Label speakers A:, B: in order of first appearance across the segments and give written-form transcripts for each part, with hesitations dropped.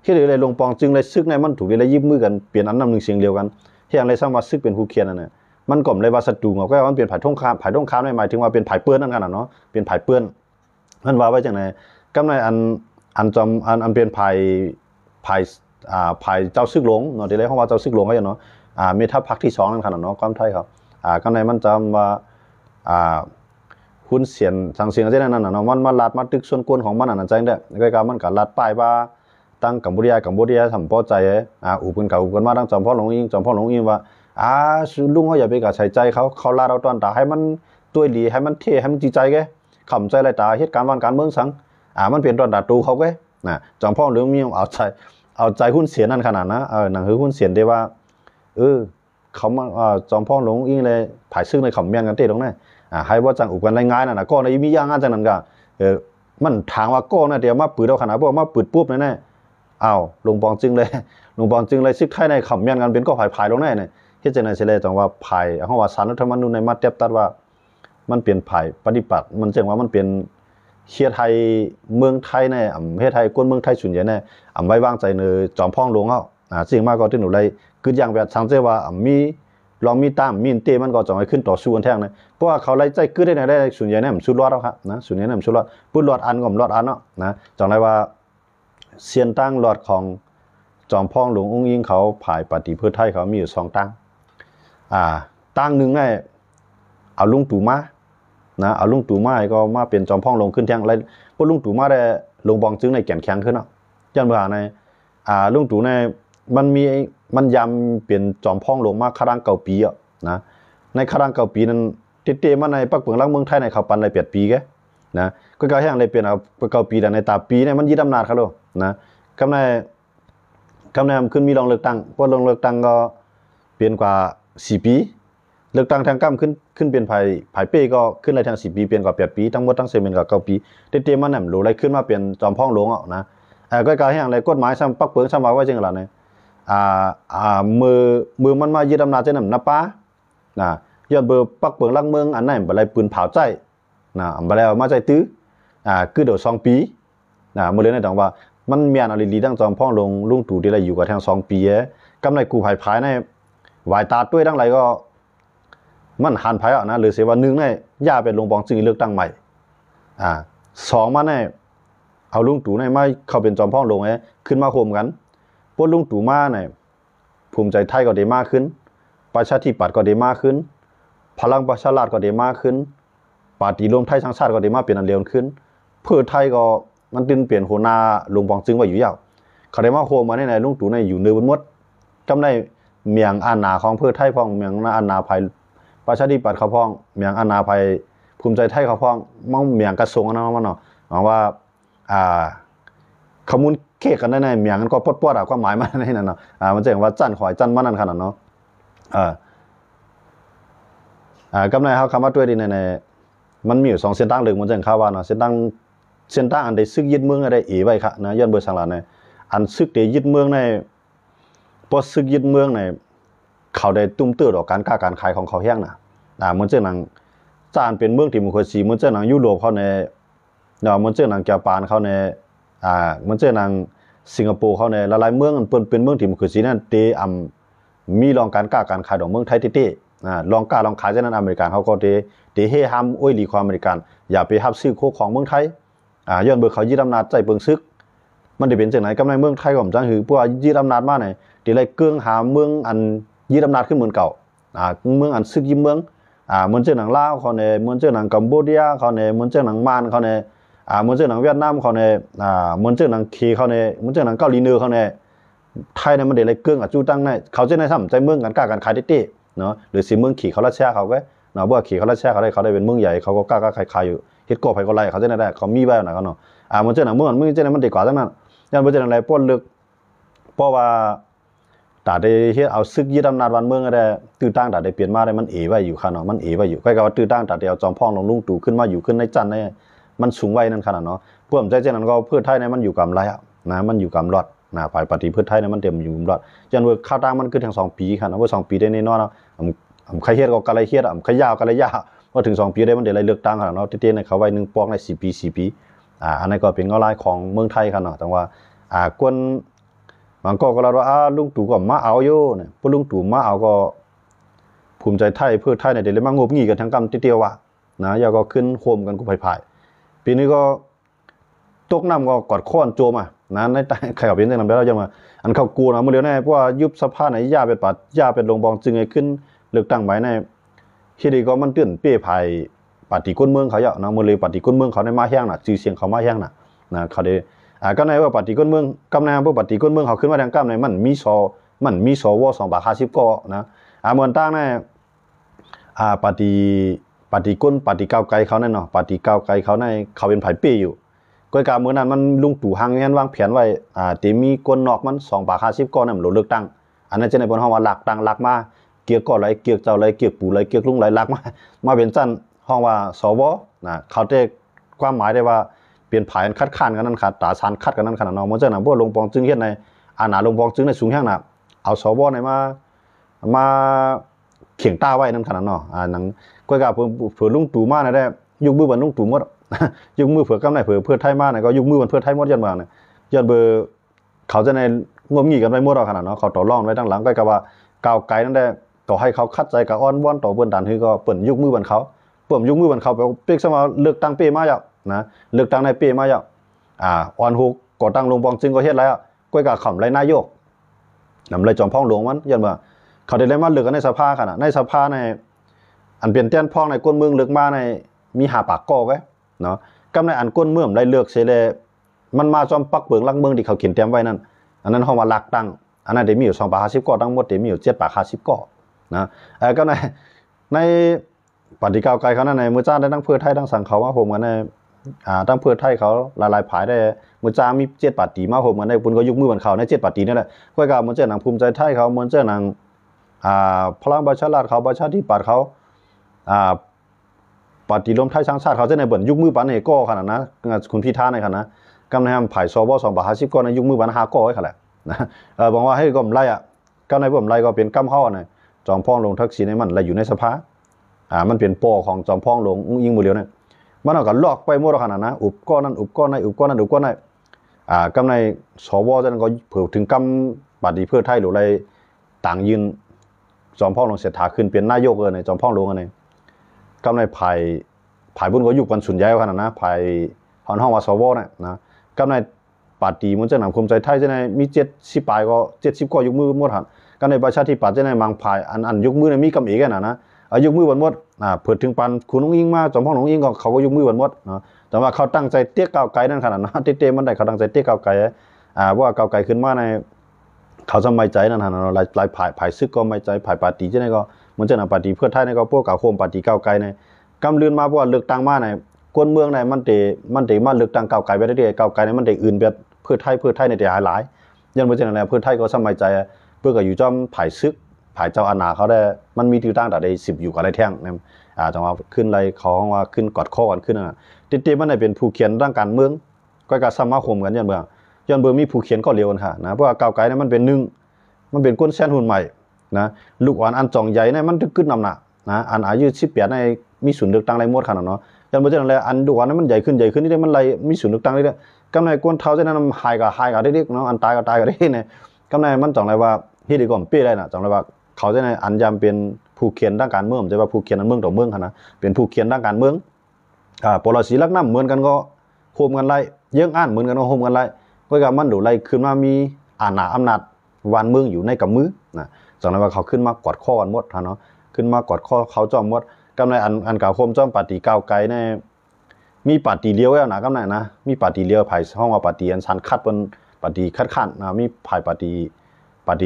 A: ที่เลยลงปองจึงเลยซึกในมันถูกเลยยิบมือกันเปลี่ยนอันนำหนึ่งเสียงเดียวกันที่อย่างไรสร้างมาซึกเป็นผู้เขียนนั่นน่ะมันก่อมเลยว่าศัตรูก็ว่ามันเปลี่ยนผายท่งค้ามหมายถึงว่าเป็นผายเปื้อนนั่นกันเนาะเป็นผายเปื้อนมันว่าไว้จังไหนกำในอันจอมอันเป็นผายเจ้าซึกหลงเนาะที่เลยเขาว่าเจ้าซึกหลงก็อย่างเนาะมีทัพพรรคที่2นั่นขนาดเนาะความไทยครับกำในมันจำว่าหุ้นเสียนสังเสียงอะไรนั่นน่ะเนาะมันมาลัดมาตึกส่วนกวนของมันนั่นใจเด้อก็มันก็ลัดป้ายว่าตั้งกัมพูชาทำพอใจอุปกันมาตั้งจอมพ่อหลวงอิงว่าลุงเขาอย่าไปกับใส่ใจเขาลาเราตอนตาให้มันตัวดีให้มันเท่ให้มันจีใจแกขำใจอะไรตาเหตุการณ์วันการเมืองสังมันเปลี่ยนตอนตาตูเขาแกนะจอมพ่อหลวงมีเอาใจหุ้นเสียนั่นขนาดนะหนังหือหุ้นเสียนได้ว่าเขามาจอมพ่อหลวงอิงเลยผายซึ่งในขำเมียนกันเต้ตรงนั้นให้ว่าจังอุปกันง่ายๆน่ะก็ในมีย่างจังนั้นก็มันทางว่าก็นะเดี๋ยวมาปืดเอาขนาดพวกมาปืดปุ๊บแน่ลงปองจึงเลยซึกไทยในขำเมียนกันเป็นก็ผายลงแน่เนี่ยเฮ็ดจังได๋สิเลยจังว่าไผเฮาว่าสารรัฐธรรมนูญในมาเทียบตัดว่ามันเปลี่ยนไผปฏิบัติมันจังว่ามันเป็นเฮียไทยเมืองไทยในเฮ็ดไทยคนเมืองไทยส่วนใหญ่ในไว้วางใจในจอมพ่องหลวงเฮาสิ่งมากก็ที่หนูเลยคืออย่างแบบสังเกตว่ามีลองมีตามมีนเตมันก็จะให้ขึ้นต่อสู้กันแท้งนะเพราะว่าเขาไล่ใจคือได้ส่วนใหญ่เนี่ยมันสุดรอดแล้วครับนะส่วนใหญ่เนี่ยมันสุดรอดปุ้นรอดอันก็รอดอันเนาะนะจังได๋ว่าเสียนตั้งรอดของจอมพ่องหลวงองค์หญิงเขาภายปฏิเพื่อไทยเขามีอยู่2ตั้งตั้งหนึ่งเนี่ยเอาลุงตู่มานะเอาลุงตู่มาก็มาเป็นจอมพ่องลงขึ้นแทงอะไรพวกลุงตู่มาได้ลงบองจึงในแก่นแข็งขึ้นเนาะจังว่าในลุงตู่ในมันยำเปลี่ยนจอมพ่องลงมาครั้ง9ปีอ่ะนะในครั้ง9ปีนั้นเตๆมาในปักเปิงลักเมืองไทยในเขาปันได้8ปีแกนะก็แห้งเลยเปลี่ยนเอา9ปีแต่ในตาปีเนี่ยมันยึดอำนาจเขาโลนะกำในขึ้นมีรองเลือกตั้งพอรองเลือกตั้งก็เปลี่ยนกว่า4ปีเลือกตั้งทางก้ำขึ้นเป็นไผ่เป้ก็ขึ้นเลยทาง4ปีเปลี่ยนกว่า8ปีทั้งหมดทั้งเซเมนกับ9ปีเตๆมันน่ะรู้อะไรขึ้นมาเปลี่ยนจอมพ่องหลวงอ่ะนะก็แห้งเลยกฎหมายซ้ำปักเปิงซ้ำว่าจังล่ะเนี่ยมือมันมายึดอำนาจจังนั้นนะป้าย้อนเบอร์ปักเปิงลักเมืองอันนั้นบ่ได้ปืนเผาใจบ่ได้เอามาใจตื้อคือเดี๋ยว2ปีมื้อเลยในดังว่ามันเมียนอลีดังจอมพ่องลงลุงตู่ที่ได้อยู่กับทาง2ปีกำไรกูภายในวายตาด้วยทั้งหลายก็มันหันภายนะหรือเสียว่า1เนี่ยย่าเป็นลงบองจึงเลือกตั้งใหม่2มาเนี่ยเอาลุงตู่เนี่ยมาเข้าเป็นจอมพ่องลงขึ้นมาโฮมกันพวกลุงตู่มาเนี่ยภูมิใจไทยก็ได้มากขึ้นประชาธิปัตย์ก็ได้มากขึ้นพลังประชารัฐก็ได้มากขึ้นปาร์ตี้รวมไทยสร้างชาติก็ได้มาเป็นอันเดียวขึ้นเพื่อไทยก็มันตื่นเปลี่ยนหัวหน้าลงบองจึงไว้อยู่ยาวเขาได้มาโฮมมาในลุงตู่ในอยู่เนื้อบนมดจำได้เมียงอาณาของเพื่อไทยพ้องเมียงอาณาภัยประชาธิปัตย์เขาพ้องเมียงอาณาภัยภูมิใจไทยเขาพ้องมั่งเมียงกระทรวงอันนั้นมันเนาะว่าข้อมูลเคกันได้ในเมียงมันก็ปดๆความหมายมันในนั้นเนาะมันจะเห็นว่าจันข่อยจันมันนั่นขนาดเนาะกำไรเฮาคำว่าด้วยดีในมันมีอยู่2เส้นทางหลักมันจะเห็นข่าวว่าเนาะเส้นทางอันใดซึกยึดเมืองอะไรไว้ค่ะนะย้อนเบอร์สังหลานเนี่ยอันซึกได้ยึดเมืองในพอซึกยึดเมืองในเขาได้ตุ้มเตื้อต่อการค้าการขายของเขาแห้งน่ะเหมือนเจ้าหนังจานเป็นเมืองที่มุขสีเหมือนเจ้าหนังยุโรปเขาในเนาะเหมือนเจ้าหนังญี่ปุ่นเขาในเหมือนเจ้าหนังสิงคโปร์เขาในหลายๆเมืองเป็นเมืองที่มุขสีนั่นเตมีรองการค้าการขายของเมืองไทยเต้ลองขายจากนั้นอเมริกันเขาก็เตเฮห้ามโอ้ยหลีความอเมริกันอย่าไปรับซื้อโคของเมืองไทยย้อนเบอร์เขายึดอำนาจใจเปิงซึกมันได้เป็นจังไหนกำไรเมืองไทยของจังหือเพราะว่ายึดอำนาจมาไหนที่ไรเกื้องหาเมืองอันยึดอำนาจขึ้นเหมือนเก่าเมืองอันซึกยึดเมืองเหมือนเจ้าหนังลาวเขาเนี่ยเหมือนเจ้าหนังกัมพูชาเขาเนี่ยเหมือนเจ้าหนังมานเขาเนี่ยเหมือนเจ้าหนังเวียดนามเขาเนี่ยเหมือนเจ้าหนังเคเขาเนี่ยเหมือนเจ้าหนังเกาหลีเหนือเขาเนี่ยไทยเนี่ยมันได้ไรเกื้องจู้ตั้งในเขาจะในซ้ำใจเมืองกันกล้ากันขายเต้เนาะหรือสิเมืองขี่เขาละแช่เขาก็เนาะว่าขี่เขาละแช่เขาได้เป็นเมืองใหญ่เขาก็กล้าขายอยู่เฮ็ดก่อไผก็ไล่เขาจะได้เขามีไว้น่ะเขาเนาะมันเจ้าหนังเมืองเจ้าหนังมันดีกว่าจังนั้นยันบ่เจ้าหนังไรป้นลึกเพราะว่าตาได้เฮ็ดเอาซึกยึดอำนาจบ้านเมืองได้ตื้อตั้งตาได้เปลี่ยนมาได้มันไว้อยู่ค่ะเนาะมันไว้อยู่ใกล้กับว่าตื้อตั้งตาได้เอาจอมพ่องลงลุงตู่ขึ้นมาอยู่ขึ้นในจันทร์ได้มันสูงไว้นั่นขนาดเนาะพวกผมใจเจ้านั้นก็เพื่อไทยเนี่ยมันอยู่กับไรนะมันอยู่กับรอดฝ่ายปฏิเพื่อไทยเนี่ยมันเต็มอยู่รอดยันว่าข้าวตั้งมันคือถึง2ปีค่ะเนาะว่า2ปีได้แน่นอนเนาะใครเฮ็ดก็กะไรเฮ็ดใครยาวกะไรยาวพอถึง2ปีได้มันได้ไรเลือกตั้งค่ะเนาะเต้ๆเนี่ยเขาไว้1ปอกใน4ปีอันนั้นก็เป็นเงาลายของเมืองไทยค่ะเนาะแต่ว่า กวนบางก็เราว่าลุงตู่ก็มาเอาอยู่เนี่ยพอลุงตู่มาเอาก็ภูมิใจไทยเพื่อไทยเนี่ยเดี๋ยวเลยมางบงี้กันทั้งกำเตียวว่ะนะอย่าก็ขึ้นโคมกันกูภายๆปีนี้ก็ตกน้ำก็กอดข้อนโจมนะในใครกับเป็นเรื่องนั้นไปแล้วจังว่าอันเขากูนะเมื่อเร็วแน่เพราะว่ายุบสภาไหนย่าเป็นปัดย่าเป็นลงบองจึงไงขึ้นเลือกตั้งใหม่ในที่ดีก็มันตื่นเปี้ยภายปฏิก้นเมืองเขาเยอะนะเมื่อเลยปฏิก้นเมืองเขาในมาแห้งน่ะจื่อเสียงเขามาแห้งน่ะนะเขาได้ก็ในว่าปฏิก้นเมืองกำแนงพวกปฏิก้นเมืองเขาขึ้นมาทางกำในมันมีสว250ก็นะเมืองตั้งในปฏิก้นปฏิก้าวไกลเขาแน่นอนปฏิก้าวไกลเขาในเขาเป็นไผ่เปี้ยอยู่ก็การเมื่อนั้นมันลุงตู่หังเงี้ยวางแผนไว้ตีมีก้นนอกมัน250ก็นั่นมันเลือกตั้งอันนั้นจะในบนห้องว่าหลักตั้งหลักมาเกียร์ก่อไรเกียร์เจ้าไรเกียร์ปู่ไรเกียร์ลุงไรหลักมาเป็นสั้นห้องว่าสวนะเขาได้ความหมายได้ว่าเปลี่ยนผ่านคัดค้านกันนั่นค่ะตาชานคัดกันนั่นขนาดน้องมันจะนะพวกลงปองจึงเฮ็ดในหนาลงปองจึงในสูงแห้งน่ะเอาสวในมาเขียงตาไว้นั่นขนาดน้อนังก็กับเผื่อลุงตู่มาได้ยุคมือวันลุงตู่หมดยุคมือเผื่อกำไรเผื่อไทยมาเนี่ยก็ยุคมือวันเผื่อไทยหมดยันเมืองเนี่ยยันเบอร์เขาจะในงมงี้กันไปหมดเอาขนาดเนาะเขาต่อรองไว้ตั้งหลังก็กับว่าก้าวไกลนั่นได้ต่อให้เขาคัดใจกับอ้อนวอนต่อเปิ้นดันคือก็เปิ้นยุคมือวันเขาเปิ้นยุคมือวันเขาไปเป๊กซะมาเลือกตั้งเป้มาแล้วนะเลือกตั้งในเป้มาแล้วอ่อนฮุกก่อตั้งลงปองจึงก็เฮ็ดแล้วก้อยกับข่ำไรนายกนำไรจอมพ้องหลวงมันยันว่าเขาได้มาเลือกกันในสภาขนาดในสภาในอันเปลี่ยนเตี้ยนพ้องในก้นเมืองเลือกมาในมีหาปากก้อไว้เนาะกำในอันก้นเมืองได้เลือกเสเลมันมาจอมปักเบิงลักเมืองที่เขาเขียนเตรียมไว้นั่นอันนั้นห้องว่าลักตั้งอันนั้นเดี๋ยวมีอยู่250ก้อทั้งหมดเดี๋ยวมีอยู่750ก้อนะก็ในปฏิก้าวไกลเขานั่นในมือจ้าได้ทั้งเพื่อไทยทั้งสังเขาว่าผมกันในทั้งเพื่อไทยเขาหลายๆผายได้มือจ้ามี7ปฏิมาผมกันในปุ่นก็ยุคมือเหมือนเขาใน7ปฏินั่นแหละก้อยกาเหมือนเจ้าหนังภูมิใจไทยเขาเหมือนเจ้าหนังพลังประชารัฐเขาประชาธิปัตย์เขาปฏิรวมไทยสร้างชาติเขาจะในเบิ่นยุคมือปันเอโก้ขนาดนะคุณพิธาในขนาดนะกำในทำผ่ายสว250ก้อนในยุคมือปัน5ก้อไว้ขนาดนะบอกว่าให้ก็มไล่ก็ในผมไล่ก็เป็นกำเข้าเนี่ยจอมพ้องลงทักษิณในมันอะไรอยู่ในสภามันเป็นปอของจอมพ้องลงยิงมือเดียวเนี่ยมันเอากันลอกไปหมดขนาดนะอุบก้อนนั้นอุบก้อนนั้นอุบก้อนนั้นอุบก้อนนั้นกำในสวจะนั้นก็เผื่อถึงกำปฏิเพื่อไทยหรืออะไรต่างยืนจอมพ้องลงเสียถาขึ้นเป็นนายกเลยในจอมพ้องลงอะไรกำในภายบุญก็ยุคกันสุนใหญ่ขนาดนะภายห้องว่าสวเนี่ยนะกำในปฏิมันจะนำคุมใจไทยจะในมี70ปลายก็70ก็ยุคมือหมดหันกำในประชาธิปัตย์จะในมังภายอันยุคมือในมีกำเอกนะยุคมือวันหมดเผื่อถึงปันคุณน้องยิงมาจอมพ่อน้องยิงก็เขาก็ยุคมือวันหมดนะแต่ว่าเขาตั้งใจเตี้ยก้าวไกลนั่นขนาดนะเตี้ยมันได้เขาตั้งใจเตี้ยก้าวไกลว่าก้าวไกลขึ้นมาในเขาจะไม่ใจนั่นขนาดเราลายภายซึกก็ไม่ใจภายปฏิจะในก็มันจะนำปฏิเพื่อไทยในก็พวกก่าโคมปฏิก้าวไกลในกำเลือนมาเพราะว่าเลือกตั้งมาในกวนเมืองในมันเตมาเลือกตั้งก้าวไกลไปได้เดียก้าวไกลในมันเตอื่นแบบเพื่อไทยในเดียหลายยันมันจะนั่นแหละเพื่อไทยก็สมัยใจเพื่อก็อยู่จอมภายซึกภายเจ้าอาณาเขาได้มันมีที่ตั้งแต่ได้10อยู่กับอะไรแท่งเนี่ยจังว่าขึ้นอะไรเขาว่าขึ้นกอดข้อกันขึ้นน่ะติมันได้เป็นผู้เขียนร่างการเมืองก็การสมาคมกันยันเมืองมีผู้เขียนก็เร็วกันค่ะนะเพราะว่าก้าวไกลเนี่ยมันเป็นมันเป็นก้นแซนหุ่นใหม่นะลูกอ่อนอันจ่องใหญ่เนี่ยมันขึ้นนำหนักนะอันอายุ18ในมีศูนย์เลือกตั้งไรหมดขนาดเนาะยันบ่จังได๋อันลูกอ่อนนั้นมันใหญ่ขึ้นนี่ได้มันไรมีศูนย์เลือกตั้งได้กำไรก้นเท้าจะนั้นหายก็ได้เนาะอันตายก็ได้เนี่ยกำไรมันจ่องไรว่าเฮ็ดดีกว่าเป้ได้น่ะจ่องไรว่าเขาจะในอันยำเป็นผู้เขียนด้านการเมืองจะว่าผู้เขียนด้านเมืองต่อเมืองนะเป็นผู้เขียนด้านการเมืองปลสีลักน้ำเหมือนกันก็โฮมกันไล่เยื่องอ่านเหมือนกันก็โฮมกันไล่ก็กับมันดูไล่ขึ้นมามีอำนาจวานเมืองอยู่ในกับมือนะจังนั้นว่าเขาขึ้นมากอดข้อกันหมดเนาะขึ้นมากอดข้อเขาจอมหมดกำไรอันเก่าโฮมจอมปฏิก้าวไกลในมีปฏิเลี้ยวแล้วนะกำไรนะมีปฏิเลี้ยวภายห้องว่าปฏิอันชันคัดบนปฏิคัดขันนะมีภายปฏิ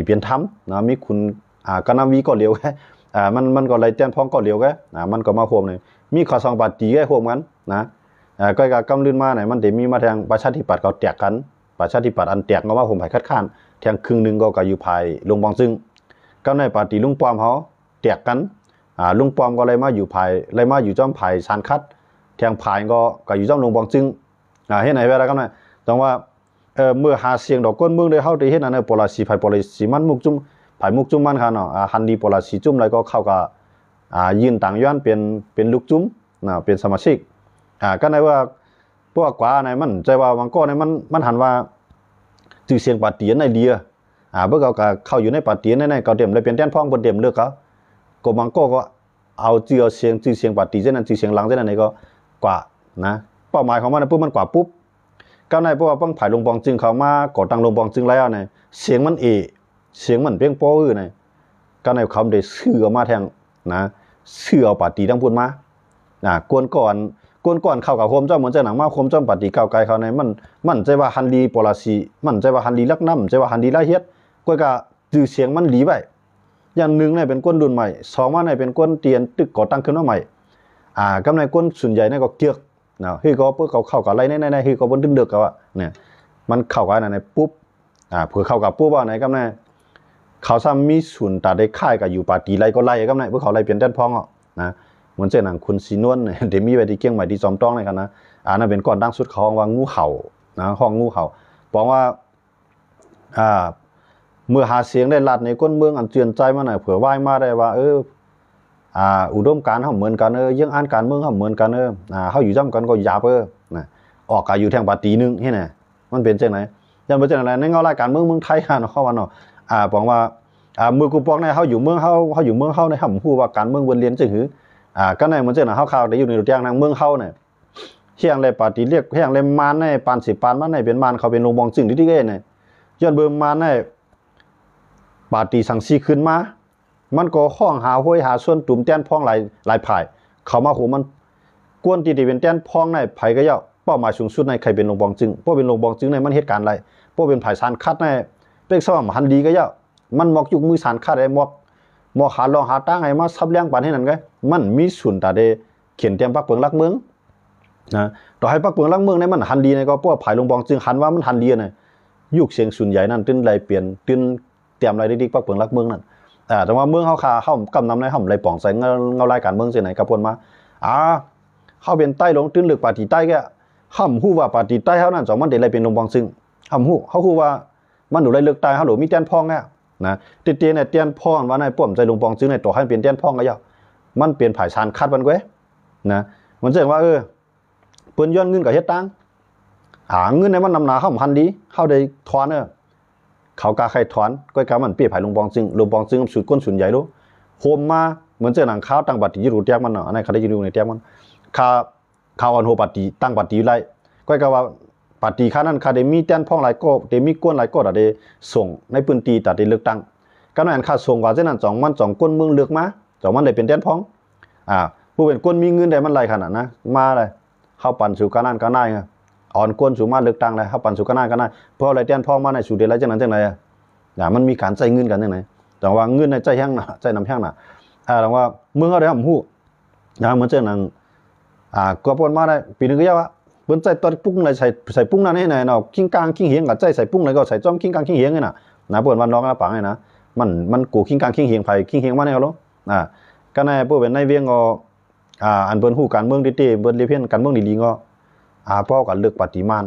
A: เปลี่ยนธรรมนะมีคุณก็น้ำวีก็เลี้ยวแค่มันก็เลยเตี้ยนพ้องก็เลี้ยวแค่มันก็มาโฮมเลยมีข้อสองปฏิแค่โฮมกันนะก็กำลื่นมาไหนมันเดี๋ยวมีมาทางประชาธิปัตย์เขาแตกกันประชาธิปัตย์อันแตกก็ว่าผมภายคัดค้านแทงครึ่งนึงก็อยู่ภายลุงบองซึ่งก็ในปฏิลุงปอมเขาแตกกันลุงปอมก็เลยมาอยู่ภายเลยมาอยู่จ้อมภายชันคัดแทงภายก็อยู่จ้อมลุงบองซึ่งเฮ็ดไหนไปแล้วก็ได้จังว่าเมื่อหาเสียงดอกก้นเมืองได้เฮาได้เฮ็ดอันนั้นปลาสีภายปลาสีมันมุกจุ่มภายมุกจุ่มมันค่ะเนาะฮันดีปลาสีจุ่มแล้วก็เข้ากับยืนต่างย้อนเป็นลูกจุ่มเป็นสมาชิกก็ในว่าพวกกว่าในมันใจว่าบางก้อนในมันหันว่า จื่อเสียงปาตีในเดียเบิ่งเขาก็เข้าอยู่ในปาตีในๆก็เต็มเลยเป็นแต้นพ้องเพิ่นเต็มเลือกเขาก็บางก็เอาจื่อเสียงปาตีเช่นนั้นจื่อเสียงหลังเช่นนั้นนี่ก็กว่านะเป้าหมายของมันปุ๊บมันกว่าปุ๊บก้าวในเพราะว่าป้องผ่ายลงบองจึงเขามาก่อตั้งลงบองจึงแล้วเนี่ยเสียงมันเสียงมันเพียงโป้เนี่ยก้าวในเขาได้ซื้อออกมาแทงนะซื้อเอาปาตีทั้งพูดมากวนก่อนเข้ากับโฮมเจ้าเหมือนเจ้าหนังมาโฮมเจ้าปาตีเก่าไกลเขาในมันใจว่าฮันดีปลาซีมันใจว่าฮันดีลักน้ำใจว่าฮันดีละเฮ็ดก็ก็จื่อเสียงมันหลีไปอย่างหนึ่งเนี่ยเป็นก้นรุ่นใหม่สองว่าเนี่ยเป็นก้นเตียนตึกก่อตั้งขึ้นมาใหม่กำในก้นส่วนใหญ่เนี่ยก็เกียกนะเฮ้ยก็เพื่อเขาเข้ากับอะไรในเฮ้ยก็บนดึงเดือกกับว่าเนี่ยมันเข้ากันในปุ๊บเผื่อเข้ากับปุ๊บว่าไหนกำในเขาซ้ำมีส่วนตัดได้ค่ายกับอยู่ปาตีไรก็ไล่กำในเพื่อเขาไล่เปลี่ยนแดนพ้องอ่ะนะเหมือนเจ้าหนังคุณสีนวลเนี่ยเดี๋ยวมีไปที่เกี้ยงใหม่ที่จอมต้องเลยกันนะนั่นเป็นก้อนดังสุดเขาว่างูเห่านะห้องงูเห่าบอกว่าเมื่อหาเสียงได้ลัดในก้นเมืองอันเจือนใจมาหน่อยเผื่อไหวมาได้ว่าอุดมการณ์เขาเหมือนกันยังอ่านการเมืองเขาเหมือนกันเขาอยู่จ้ำกันก็หยาบนะออกกาอยู่แทงปาตีนึงเฮ้ยเนี่ยมันเป็นจังไหนยันเป็นจังไหนในเงารายการเมืองไทยเนาะเขาว่าเนาะบอกว่ามือกูปองในเขาอยู่เมืองเขาอยู่เมืองเขาในห่ำพูดว่าการเมืองวนเรียนจึงหือก็ในเหมือนจังไหนเขาข่าวได้อยู่ในตัวอย่างนางเมืองเขาเนี่ยเฮียงเลยปาตีเรียกเฮียงเลยมานในปานสิปานมันในเป็นมานเขาเป็นลงบองจึงที่เก้เนี่ยย้อนเบิ่มมานในปาตีสังสีขึ้นมามันก็ห้องหาห้วยหาส่วนตุ่มแต้นพ้องหลายผ่ายเขามาหูมันกวนตีเป็นแต้นพ้องในไผ่ก็ย่อเป้าหมายสูงสุดในใครเป็นลงบองจึงเพราะเป็นลงบองจึงในมันเหตุการณ์อะไรเพราะเป็นไผ่สารคัดในเป็นสว่างหันดีก็ย่อมันมอกยุกมือสารคัดไอ้มอกหาลองหาตั้งไอ้มาซับเลี้ยงปานให้นั่นไงมันมีส่วนตาเดเขียนเตรียมปักเปิงลักเมืองนะต่อให้ปักเปิงลักเมืองในมันหันดีในก็เพราะไผ่ลงบองจึงหันว่ามันหันดีในยุคเสียงส่วนใหญ่นั่นตื้นไรเปลี่ยนตื้นเตรียมอะไรดีๆปักเปิงลักเมืองนั่นแต่ว่าเมืองเขากำนำในห่ำไรป่องใส่เงารายการเมืองเสียไหนกับพลมาเขาเป็นใต้ลงตื้นลึกปาตีใต้แกห่ำหู้ว่าปาตีใต้เขานั่นสองมันเดี๋ยวไรเป็นลงบองซึ่งห่ำหู้เขาหู้ว่ามันหนูไรเลือกใต้เขาหนูมีเตี้ยนพองแกนะเตี้ยเนี่ยเตี้ยนพองว่าในป่อมใจลงบองซึ่งในตัวให้เป็นเตี้ยนพองก็ย่อมันเปลี่ยนผายชานคัดมันเว้ยนะมันเจ๋งว่าเปิ้นย้อนเงินกับเฮ็ดตังเงินในมันนำหนาห่ำพันดีเขาได้ทอนเขากาใครถอนก็กามันเปียผายลงบองจึงสุดก้นสุดใหญ่รู้โฮมมาเหมือนเจอหนังข้าวตั้งบัตรที่รูเตียกมันเนาะอันนี้เขาได้อยู่ในเตียกมันข้าวอันโฮบัตรตั้งบัตรไรก็กาว่าบัตรข้านั้นคาเดมีแต้นพ่องหลายก็เดมีก้นหลายก็ได้ส่งในพื้นที่ตัดได้เลือกตั้งก็นั่นค่าส่งว่าเช่นนั้นสองก้นเมืองเลือกมามันได้เป็นแต้นพ่องผู้เป็นก้นมีเงินได้มันไรขนาดนะมาเลยเข้าปั่นสู่การนั่นก็ได้ไงอ่อนก้นสูงมาเลือกตั้งเลยครับปันสุกันหน้ากันได้เพราะอะไรเตี้ยนพ่อมาในสูเดลัยจังนั้นจังไรมันมีการใจเงินกันจังไหนแต่ว่าเงินในใจแห้งนะใจน้ำแห้งนะแต่ว่าเมืองเขาได้ทำหู้เหมือนเจ้าหนังก็ปนมาได้ปีนึงก็ยาวเปิ้นใจตอนปุ้งอะไรใส่ปุ้งนั่นให้ไหนเนาะกิ้งกลางกิ้งเหียงกับใจใส่ปุ้งอะไรก็ใส่จ้อมกิ้งกลางกิ้งเหียงไงนะเปิ้นวันน้องนะปังไงนะมันกูกิ้งกลางกิ้งเหียงไผ่กิ้งเหียงมาเนี่ยเขาล้ก็ในพวกเป็นในเวียงก็อันเปิ้นหู้การเมืองดีๆเปิ้นเรียนการเมืองดีๆก็พ่อกับเลือกปฏิมาน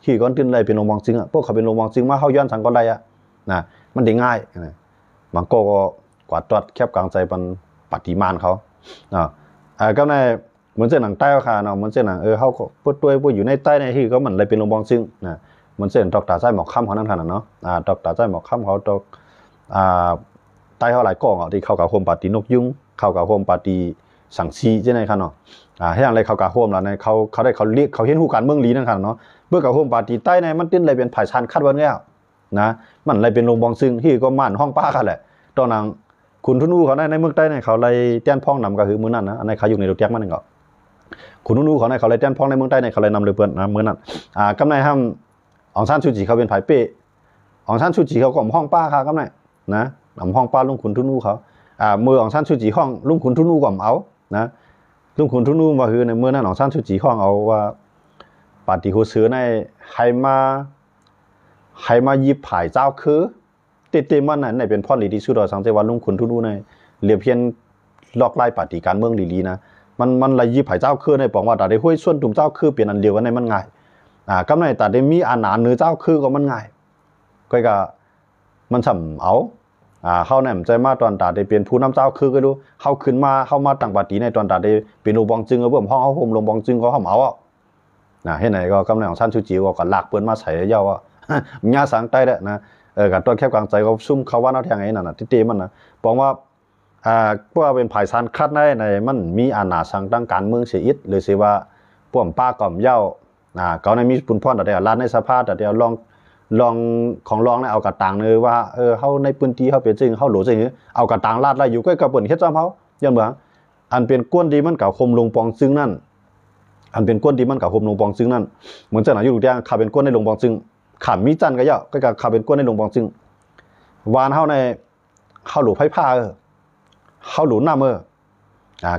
A: ที่ก้อนขึ้นเลยเป็นลงมองจึงพวกเขาเป็นลงมองจึงมาเข้าย้อนสังก็ได้นะมันได้ง่ายบางก็กวาดตรวจแคบกลางใจเป็นปฏิมานเขาก็ในเหมือนเส้นหนังใต้ค่ะเนาะเหมือนเส้นหนังเขาพูดด้วยพูดอยู่ในใต้ในที่ก็เหมือนเลยเป็นลงมองจึงนะเหมือนเส้นดอกตาใจหมอกค่ำเขานั่นขนาดเนาะดอกตาใจหมอกค่ำเขาดอกใต้เขาหลายกองที่เข้ากับโฮมปฏินกยุงเข้ากับโฮมปฏิสังซีใช่ไหมครับเนาะให้อย่างไรเขากะโฮมแล้วในเขาเรียกเขาเห็นหูการเมืองลีนั่นครับเนาะเมื่อกับโฮมปาตีใต้ในมันติ้นอะไรเป็นผายชันคัดวันแล้วนะมันอะไรเป็นลงบองซึ่งที่ก็ม่านห้องป้ากันแหละตอนนั้นคุณทุนูเขาในเมืองใต้ในเขาเลยแจ้นพ้องนำก็คือมือนั่นนะอันนี้เขาอยู่ในรถแจ็คมันนึงก็คุณทุนูเขาในเขาเลยแจ้นพ้องในเมืองใต้ในเขาเลยนำเลยเปิ้นนะมือนั่นกำในห้ามองซันชูจิเขาเป็นผายเป้องซันชูจิเขาก็ห้องป้าค่ะกำในนะห้องป้าลุงคุณทุนูเขามือองซันชูจิห้องลุงคุณทุนูก็เอานะลุงคุณทุนูว่าคือในเมื่อนั้นของซันสุจีห้องเอาว่าปฏิโหเสือในให้มายิบผายเจ้าคือเต็มมันนั้นในเป็นพ่อหลีที่สุดเราสังเกตว่าลุงคุณทุนูในเรียบเพียนลอกไล่ปฏิการเมืองลีนะมันเลยยิบผายเจ้าคือในบอกว่าแต่ได้ห้วยส่วนตุ่มเจ้าคือเปลี่ยนอันเดียวกันในมันง่ายก็ในแต่ได้มีอาหารเนื้อเจ้าคือก็มันง่ายก็มันฉ่ำเอาเขาเนี่ยใจมาตอนตาได้เปลี่ยนผู้นำเจ้าคือก็ดูเขาขึ้นมาเข้ามาตั้งปฏิในตอนตาได้เป็นลงบองจึงเบิ่มห้องเขาห่มลงบองจึงก็ห้องเอาเห็นไหนก็กำลังของท่านชูจิวก็หลักเปิ้นมาใส่เย้าว่า ญาสังใต้เด้อนะกับตัวแคบกลางใจเขาซุ่มเขาว่าเอาแทงไอ้นั่นน่ะที่ตีมันนะบอกว่าพวกเป็นภายสารคัดในมันมีอาณาสังตั้งการเมืองเสียอิดหรือสิว่าพวกป้าก่อมเย้าเขาในมีปุ่นพ่อนแต่เดียวร้านในสภาแต่เดียวลองของลองเนี่ยเอากระตังเลยว่าเขาในพื้นที่เขาเป็นจริงเขาหลวจริงเอากระตังลาดไล่อยู่ใกล้กับเปิ่นเฮ็ดซ้ำเขายันเมืองอันเป็นก้นดีมันกับคมลงปองซึ่งนั่นอันเป็นก้นดีมันกับคมลงปองซึ่งนั่นเหมือนเจ้าหน้าอยู่แดงขาเป็นก้นในลงปองซึ่งขามีจันก็เยอะก็กับขาเป็นก้นในลงปองซึ่งวานเขาในเขาหลูไพ่ผ้าเขาหลูหน้า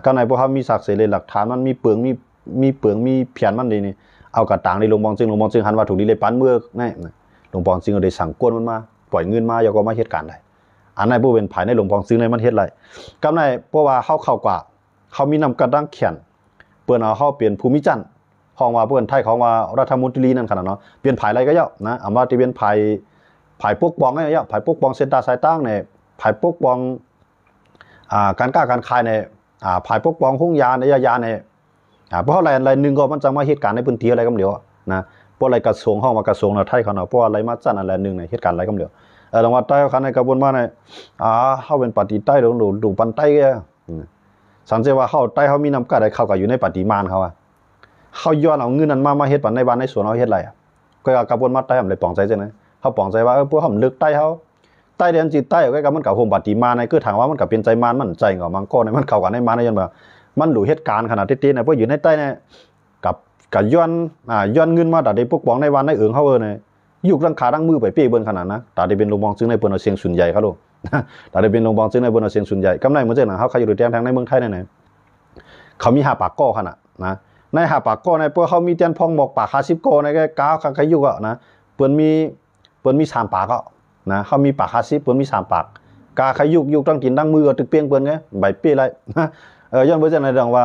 A: ก็ในพวกเขามีศักดิ์เสรีหลักฐานมันมีเปลืองมีเปลืองมีเพียนมันดีนี่เอากระตังในลงปองซึ่งหันว่าถูกดีเลยปั้นเมื่อนี่ลงปองซึ่งได้สั่งก้นมันมาปล่อยเงินมาอย่าก็มาเหตุการณ์ใดอันในผู้เป็นภายในหลวงปองซึ่งในมันเฮ็ดไรกำในเพราะว่าเข้ากว่าเขามีนำกระดังเขียนเปิ้นเอาเข้าเปลี่ยนภูมิจันทร์ของว่าเปิ้นไทยของว่ารัฐมนตรีนั่นขนาดเนาะเปลี่ยนภายอะไรก็เยอะนะเอามาที่เป็นภายปกป้องเนี่ยเยอะภายปกป้องเส้นตาสายตั้งเนี่ยภายปกป้องการค้าการขายเนี่ยภายปกป้องหุ้งยาในยาเนี่ยเพราะอะไรนึงก็มันจะมาเหตุการณ์ในพื้นที่อะไรก็เดียวนะเพราะอะไรกระทรวงห้องมากระทรวงเราไทยเขาเนาะเพราะอะไรมาจันอะไรนึงในเหตุการณ์อะไรก็เดียวลองว่าใต้เขาในกระบวนมาในเขาเป็นปฏิใต้ดูปันใต้แกสังเกตว่าเขาใต้เขามีน้ำกัดอะไรเข้ากับอยู่ในปฏิมานเขาเขาย้อนเอาเงินนั้นมาเฮ็ดปันในบ้านในสวนเขาเฮ็ดอะไรก็กระบวนมาใต้ผมเลยปองใจจังนะเขาปองใจว่าพวกเขาลึกใต้เขาใต้เดือนจิตใต้ก็กับมันกับโฮมปฏิมานในคือถามว่ามันกับเป็นใจมานมันใจกับมังกรในมันเข้ากันในมานในยันแบบมันดูเหตุการณ์ขนาดที่เนี่ยพวกอยู่ในใต้เนี่ยกับย้อนเงินมาแต่ได้ปกป้องในวันในเอิงเขาเนี่ยยุกรังขาดังมือไปเปี้ยเบิ้นขนาดนะแต่ได้เป็นลงบองซึ่งในเปิ้นเอาเสียงส่วนใหญ่เขาดูแต่ได้เป็นลงบองซึ่งในเปิ้นเอาเสียงส่วนใหญ่กำไรเหมือนเจ้าหนังเขาอยู่แต้มทางในเมืองไทยนั่นเองเขามี5 ปากก้อขนาดนะใน5 ปากก้อในพวกเขามีเตียนพองบอกปาก50 ก้อในแกก้าวใครยุกอ่ะนะเปิ้นมี3 ปากก็นะเขามีปาก50เปิ้นมี3 ปากกาใครยุกตั้งกินตั้งมือตึกเปี้ยงเปิ้นไงใบเปี้ยไรย้อนเหมือนเจ้าหนังว่า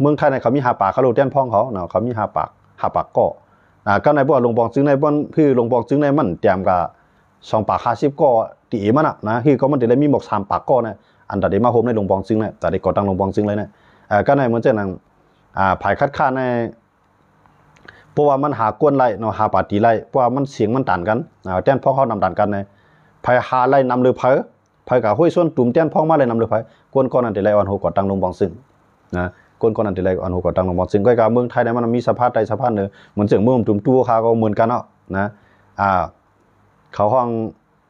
A: เมืองไทยในเขามี5 ปากเขาดูเตียนพองเขาเนาะเขามี5 ปากก้อก็ในพวกลงบองซึ่งในบ้านคือลงบองซึ่งในมันเตรียมกับ2 ปาก50 ก้อตีมันนะคือก็มันจะได้มีหมก3 ปากก้อนะอันแต่ได้มาโฮมในลงบองซึ่งเนี่ยแต่ได้ก่อตั้งลงบองซึ่งเลยเนี่ยก็ในเหมือนเช่นนั้นภายคัดค้านในเพราะว่ามันหากวนไล่เนาะหาปาตีไล่เพราะว่ามันเสียงมันต่างกันแต้นพ้องเขานำต่างกันในภายหาไล่นำเลยภายกับห้วยส่วนตุ่มแต้นพ้องมาเลยนำเลยกวนก้อนอันแต่ไล่อ่อนโหก่อตั้งลงบองซึ่งนะก้นอันที่ไรอันหัวก่อตั้งลงบอลซึ่งก็การเมืองไทยเนี่ยมันมีสภาพใดสภาพหนึ่งเหมือนเสียงเมืองตุ่มตัวเขาก็เหมือนกันเนาะนะเขาห้อง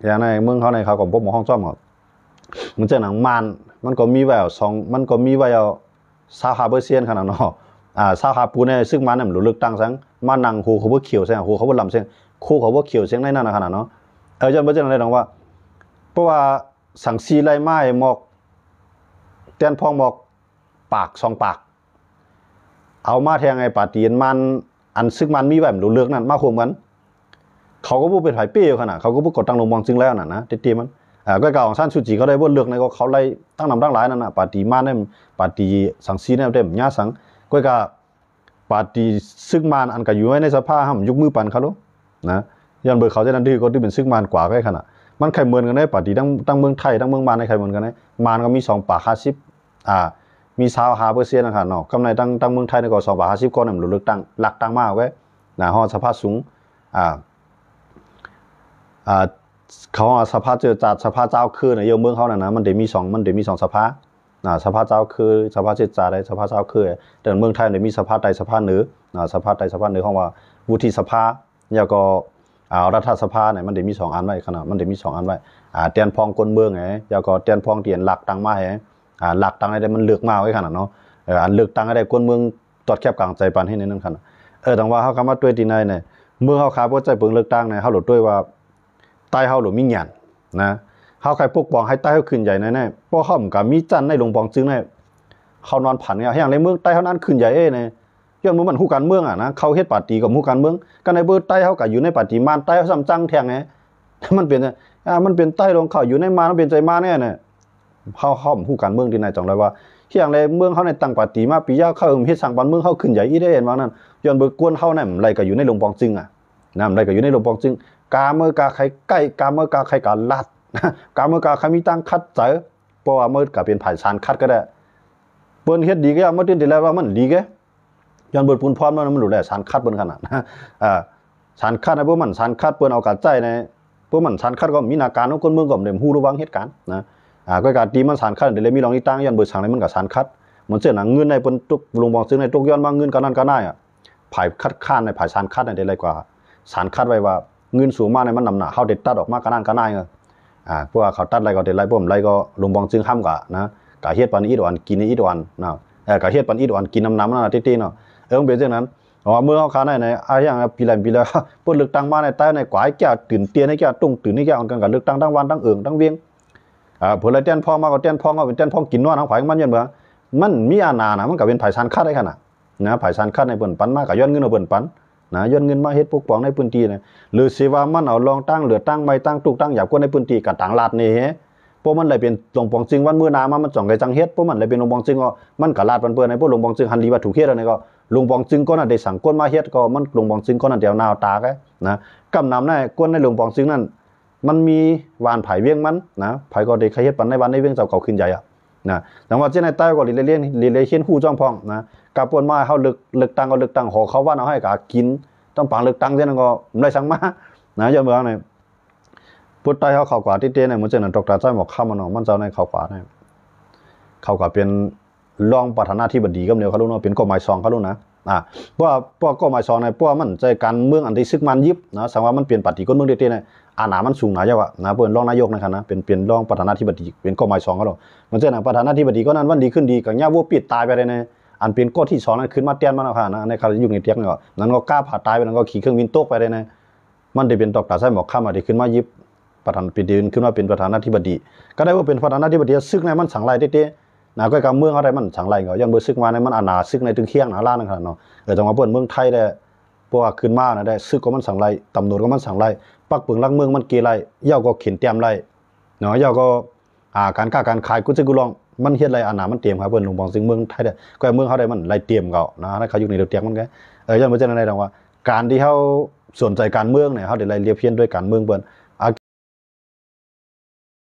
A: อย่างในเมืองเขาในเขาก็พบหมอห้องซ่อมหมดเหมือนเจ้าหนังมันก็มีแววมันก็มีแวว25%ขนาดเนาะ25ปูเนี่ยซึ่งมันเนี่ยมันรู้ลึกตั้งสังมานั่งหูเขาว่าเขียวเสียงหูเขาว่าลำเสียงคู่เขาว่าเขียวเสียงในนั่นขนาดเนาะจนเมื่อเจ้าหนังเลยน้องว่าเพราะว่าสังสีไรไม้หมอกเตียนพองหมอกปาก2 ปากเอามาแทงไอ้ปาตีนมันอันซึ่งมันมีแบบรู้เลือกนั่นมาโคมกันเขาก็พูดเป็นไผ่เปี้ยขนาดเขาก็พูดกดตั้งลงมองซึ่งแล้วน่ะนะตีมันก็เก่าของท่านสุจิเขาได้บ่เลือกในก็เขาไล่ตั้งนำตั้งหลายนั่นน่ะปาตีมันเนี่ยปาตีสังสีเนี่ยเต็มญาสังก็ปาตีซึ่งมันอันก็อยู่ไว้ในสภาห้ามยกมือปันเขาลูกนะย้อนเบอร์เขาจะนั่นดื้อก็ที่เป็นซึ่งมันกว่าแค่ขนาดมันใครเหมือนกันได้ปาตีตั้งเมืองไทยตั้งเมืองมันในใครเหมือนกันได้มันก็มี2 ปาก50มี25%นะครับเนาะกำไรตั้งเมืองไทยในก็2 บาท 50 ก้อนเนี่ยมันเลือกตั้งหลักตั้งมากเว้ยนะฮอสภาสูงเขาสภาเจอจัดสภาเจ้าคือในเมืองเขานะมันเดี๋ยวมี2สภาสภาเจ้าคือสภาเจจาได้สภาเจ้าคือแต่เมืองไทยเดี๋ยวมีสภาใดสภาเหนือสภาใดสภาเหนือของว่าวุฒิสภาแล้วก็รัฐสภาเนี่ยมันเดี๋ยวมี2 อันไว้ขนาดมันเดี๋ยวมี2 อันไว้เตียนพองกลเมืองไงแล้วก็เตียนพองเตียนหลักตั้งมาไงหลักตังได้มันเลือกมาไว้ขนาดเนาะอันเลือกตังได้คนเมืองตอดแคบกลางใจปันให้ในนั้นขนาดแต่ว่าเขาคำว่าด้วยตีในเนี่ยเมื่อเขาขาบ่ใจเบิ่งเลือกตั้งเนี่ยเขาหลุดด้วยว่าใต้เขาหลุดมีหยันนะเขาใครปกป้องให้ใต้เขาขึ้นใหญ่แน่ๆเพราะเขาเหมือนกับมีจันในลงปองจึงเนี่ยเขานอนผันเนี่ยอย่างในเมืองใต้เขานั้นขึ้นใหญ่เนี่ยย้อนมันฮู้การเมืองนะเขาเฮ็ดปาร์ตี้กับฮู้การเมืองก็ในเบอร์ใต้เขาก็อยู่ในปาร์ตี้มานใต้เขาซ้ำจังแทงไงมันเป็นใต้ลงเขาอยู่ในมานมันเป็นใจมาแน่เนี่ยเขาผู้การเมืองที่ไหนจังเลยว่าอย่างไรเมืองเขาในตั้งปาร์ตี้มาปียาเขาเฮ็ดสั่งบ้านเมืองเขาขึ้นใหญ่อีได้เห็นว่านั่นย้อนเบิกกวนเขาเนี่ยไรก็อยู่ในลงปองจึงไรก็อยู่ในลงปองจึงกาเมื่อกาใครใกล้กาเมื่อกาใครกาลัดกาเมื่อกาใครมีตั้งคัดเจอเพราะว่าเมื่อกาเป็นผ่านสารคัดก็ได้เปิ้นเฮ็ดดีก็เมื่อตื่นที่แล้วว่ามันดีแกย้อนเบิดปูนพร้อมมันรู้แลสารคัดเปิ้นขนาด สารคัดในพวกมันสารคัดเปิ้นเอากาใจในพวกมันสารคัดก็มีนาการของคนเมืองก็เดมฮู้ระวังเหตุการณ์นะก็การตีมันสารคัดเดี๋ยวเลยมีลองอีตั้งย้อนเบอร์สั่งในมันกับสารคัดมันเสียหนังเงินในเปิ้นตุกลงบองซึ่งในตุกย้อนว่าเงินกันนั่นก็ได้อ่ะผายคัดค้านในผายสารคัดในได้ไรกว่าสารคัดไว้ว่าเงินสูงมากในมันนำหนาเฮาเด็ดตัดออกมากันนั่นก็ได้พวกเขาตัดไรก็เด็ดไรพวกผมไรก็ลงบองซึ่งห้ามกะนะกะเฮ็ดปันอีดวันกินอีดวันนะกะเฮ็ดปันอีดวันกินน้ำนั่นน่ะติๆเนาะเป็นเช่นนั้นเมื่อเขาขาในอย่างปีแลเปิดเลือกตั้งมาในใต้ในกวายแก่ตื่นเตียนให้แก่ตุ้งตื่นให้แก่กันกับเลือกตั้งทั้งวันทั้งทั้งเวียงผลอะไรเต้นพ่อมาก็เต้นพ่อก็เป็นเต้นพ่อกินนวดทั้งฝ่ายมันยันเบื่อมันมีอาณานะมันก็เป็นไผ่ชันคัดได้ขนาดนะไผ่ชันคัดในเปิ่นปันมากับย้อนเงินเอาเปิ่นปันนะย้อนเงินมาเฮ็ดปกป้องในพื้นที่นะหรือสิว่ามันเอาลองตั้งเหลือตั้งไม่ตั้งตุกตั้งอยากคนในพื้นที่กับต่างลาดนี่พวกมันเลยเป็นหลวงปองจึงวันมื้อนามามันจ่องไกจังเฮ็ดพวกมันเลยเป็นหลวงปองจึงก็มันก็ลาดเปิ้นในพวกหลวงปองจึงหันดีว่าถูกเฮ็ดแล้วนี่ก็หลวงปองจึงก็น่ะได้สั่งก้นมาเฮ็ดก็มันหลวงปองจึงก็น่ะเดี๋ยวนาวตาแกนะกำนำในก้นในหลวงปองจึงนั้นมันมีวานไผเวียงมันนะไผก็ได้เฮ็ดปันในวันในเวียงเจ้าเก่าขึ้นใหญ่อ่ะนะแต่ว่าเจ้าในใต้ก็เรียนเขียนฮู้จ้องพองนะกับปนมาเฮาเลือกตั้งก็เลือกตั้งขอเขาว่าเอาให้กะกินต้องปังเลือกตั้งเจ้านั้นก็ได้สั่งมานะย้อนเมืองนี่พุทธใต้เขากว่าที่เต้เนี่ยมันจะนั่นตกตาใจหมอกข้ามมันมันเจ้าในเขากว่าเนี่ยเขากว่าเป็นรองประธานาธิบดีก็เดียวเขารู้เนาะเป็นกฎหมายซองเขารู้นะเพราะกฎหมายซองในเพราะมันใจการเมืองอันที่ซึกมันยิบนะสังว่ามันเปลี่ยนปฏิกฎเมืองเต้เนี่ยอาณามันสูงหนาเจ้าว่านะเป็นรองนายกนะครับนะเป็นรองประธานาธิบดีเป็นกฎหมายซองเขาหรอมันจะนั่นประธานาธิบดีก็นั้นวันดีขึ้นดีกับเงี้ยวัวปิดตายไปเลยในอันเป็นก้อที่2นั้นขึ้นมาเตียนมาแล้วค่ะนะในคาร์อยู่ในเตียงก็นั้นก็กล้าผ่าตายไปนั้นก็ขี่เครื่องบินตกไปเลยนะมันได้เป็นตกตาใจหมอกข้ามมาได้ขึ้นมายิบประธานาธิบดีขึ้นมาเป็นประธานาธิบดีก็ได้ว่าเป็นประธานาธิบดีซึกในมันสังไลเต้นะก็การเมืองอะไรมันสังไลก็ยังเบอร์ซึกมาในมันอาณาซึกในถึงเคียงหนาล้านนะครับเนาะจังหวะเปิ้นเมืองไทยได้พวกขึ้นมานะได้ซึกก็มันสังไลตำรวจก็มันสังไลปักปึงลักเมืองมันเกไลย่าก็เข็นเตรียมไลเนาะย่าก็การค้าการขายกุศลกุลองมันเฮ็ดไรอาณามันเตรียมครับเปิ้นหลวงปองซึ่งเมืองไทยได้ก็เมืองเขาได้มันไลเตรียมก็นะเขาอยู่ในเตียงมันก็ยังบ่จังได๋ว่าการที่เฮาสนใจการเมืองเนี่ยเฮาได้ไล่เรียบเพี้ยนด้วยการเมืองเปิ้น